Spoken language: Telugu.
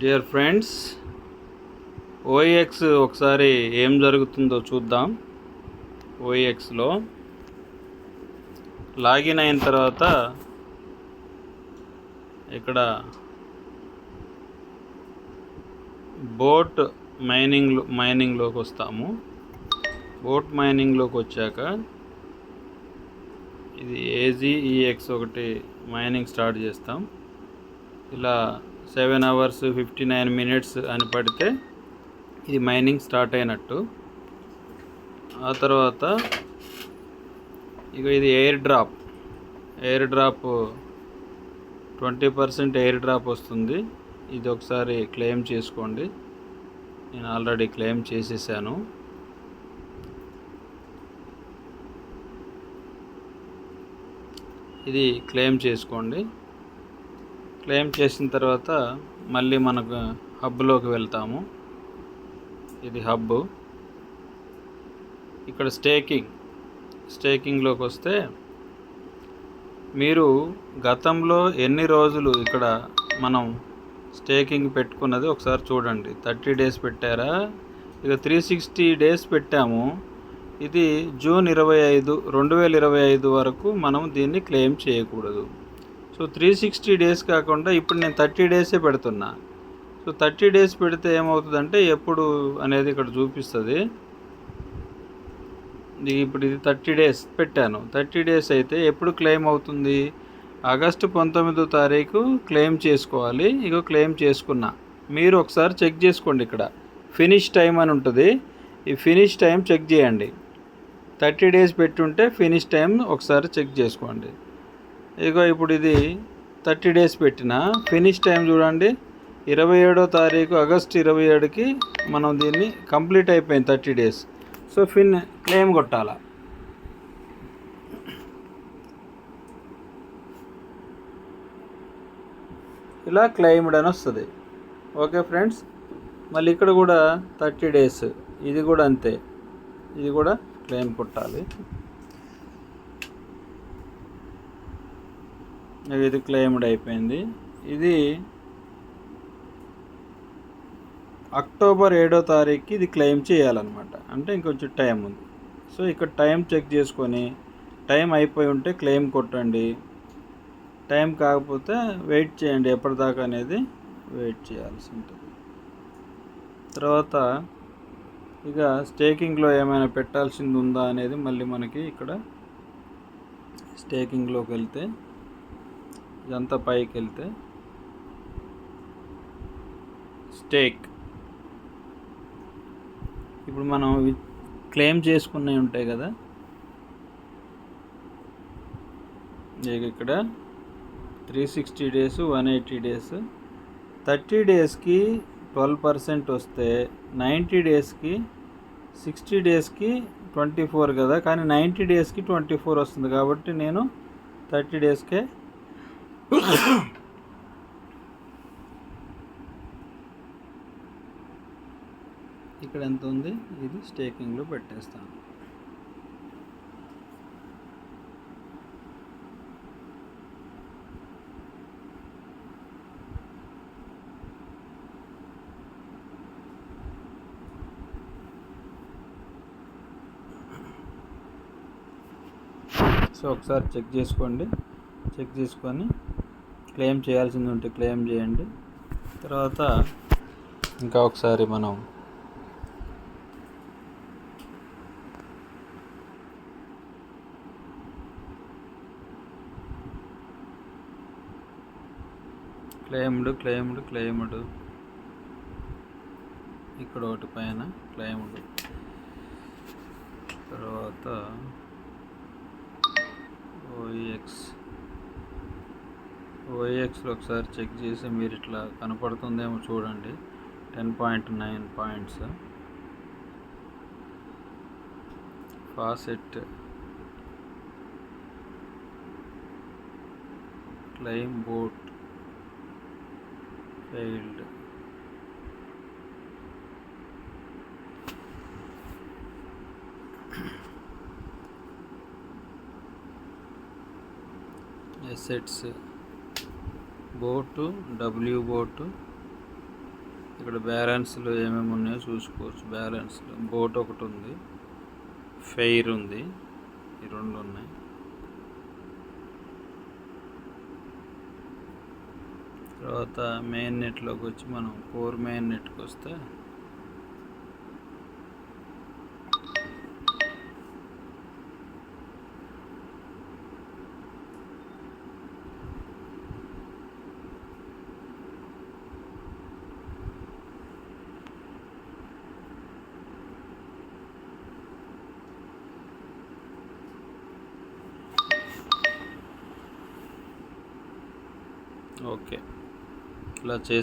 డియర్ ఫ్రెండ్స్, ఓఎక్స్ ఒకసారి ఏం జరుగుతుందో చూద్దాం. ఓఎక్స్లో లాగిన్ అయిన తర్వాత ఇక్కడ బోట్ మైనింగ్లోకి వస్తాము. బోట్ మైనింగ్లోకి వచ్చాక ఇది AGEX ఒకటి మైనింగ్ స్టార్ట్ చేస్తాం. ఇలా 7 hours 59 minutes అని పడితే ఇది మైనింగ్ స్టార్ట్ అయినట్టు. ఆ తర్వాత ఇది ఎయిర్ డ్రాప్ 20% ఎయిర్ డ్రాప్ వస్తుంది. ఇది ఒకసారి క్లెయిమ్ చేసుకోండి. నేను ఆల్రెడీ క్లెయిమ్ చేసేసాను. ఇది క్లెయిమ్ చేసుకోండి. క్లెయిమ్ చేసిన తర్వాత మళ్ళీ మనకు హబ్లోకి వెళ్తాము. ఇది హబ్. ఇక్కడ స్టేకింగ్లోకి వస్తే మీరు గతంలో ఎన్ని రోజులు ఇక్కడ మనం స్టేకింగ్ పెట్టుకున్నది ఒకసారి చూడండి. 30 days పెట్టారా? ఇక 360 days పెట్టాము. ఇది జూన్ 25, 2025 వరకు మనం దీన్ని క్లెయిమ్ చేయకూడదు. సో 360 days కాకుండా ఇప్పుడు నేను 30 days పెడుతున్నా. సో 30 days పెడితే ఏమవుతుందంటే ఎప్పుడు అనేది ఇక్కడ చూపిస్తుంది. ఇప్పుడు ఇది 30 days పెట్టాను. 30 days అయితే ఎప్పుడు క్లెయిమ్ అవుతుంది? ఆగస్టు 19వ తారీఖు క్లెయిమ్ చేసుకోవాలి. ఇగో క్లెయిమ్ చేసుకున్నా. మీరు ఒకసారి చెక్ చేసుకోండి. ఇక్కడ ఫినిష్ టైం అని ఉంటుంది. ఈ ఫినిష్ టైం చెక్ చేయండి. 30 days పెట్టుంటే ఫినిష్ టైం ఒకసారి చెక్ చేసుకోండి. ఇగో ఇప్పుడు ఇది 30 days పెట్టిన ఫినిష్ టైం చూడండి. 27వ తారీఖు ఆగస్టు 27కి మనం దీన్ని కంప్లీట్ అయిపోయింది 30 days. సో క్లెయిమ్ కొట్టాల. ఇలా క్లెయిమ్డ్ అని వస్తుంది. ఓకే ఫ్రెండ్స్, మళ్ళీ ఇక్కడ కూడా 30 days, ఇది కూడా అంతే. ఇది కూడా క్లెయిమ్ కొట్టాలి. ఇది క్లెయిమ్డ్ అయిపోయింది. ఇది అక్టోబర్ 7వ తారీఖుకి ఇది క్లెయిమ్ చేయాలన్నమాట. అంటే ఇంకొంచెం టైం ఉంది. సో ఇక్కడ టైం చెక్ చేసుకొని టైం అయిపోయి ఉంటే క్లెయిమ్ కొట్టండి. టైం కాకపోతే వెయిట్ చేయండి. ఎప్పటిదాకా అనేది వెయిట్ చేయాల్సి ఉంటుంది. తర్వాత ఇక స్టేకింగ్లో ఏమైనా పెట్టాల్సింది ఉందా అనేది మళ్ళీ మనకి ఇక్కడ స్టేకింగ్లోకి వెళ్తే ఇదంతా పైకి వెళ్తే స్టేక్, ఇప్పుడు మనం క్లెయిమ్ చేసుకున్నవి ఉంటాయి కదా. ఇక్కడ 360 days, 180 days, 30 daysకి 12% వస్తే 90 daysకి 60 daysకి 24 కదా, కానీ 90 daysకి 24 వస్తుంది. కాబట్టి నేను 30 daysకే ఇక్కడ ఎంత ఉంది ఇది స్టేకింగ్లో పెట్టేస్తాను. సో ఒకసారి చెక్ చేసుకోండి. చెక్ చేసుకొని క్లెయిమ్ చేయాల్సింది ఉంటే క్లెయిమ్ చేయండి. తర్వాత ఇంకా ఒకసారి మనం క్లెయిమ్డ్ ఇక్కడ ఒకటి పైన క్లెయిమ్డ్. తర్వాత ఓఎక్స్లో ఒకసారి చెక్ చేసి మీరు ఇట్లా కనపడుతుందేమో చూడండి. 10.9 points. Faucet claim bot failed. Assets bot, W bot, ఇక్కడ బ్యాలెన్స్లు ఏమేమి ఉన్నాయో చూసుకోవచ్చు. బ్యాలెన్స్లు బోట్ ఒకటి ఉంది, ఫెయిర్ ఉంది, ఈ రెండు ఉన్నాయి. తర్వాత మెయిన్ నెట్లోకి వచ్చి మనం కోర్ మెయిన్ నెట్కి వస్తే ఓకే, ఇలా చేసి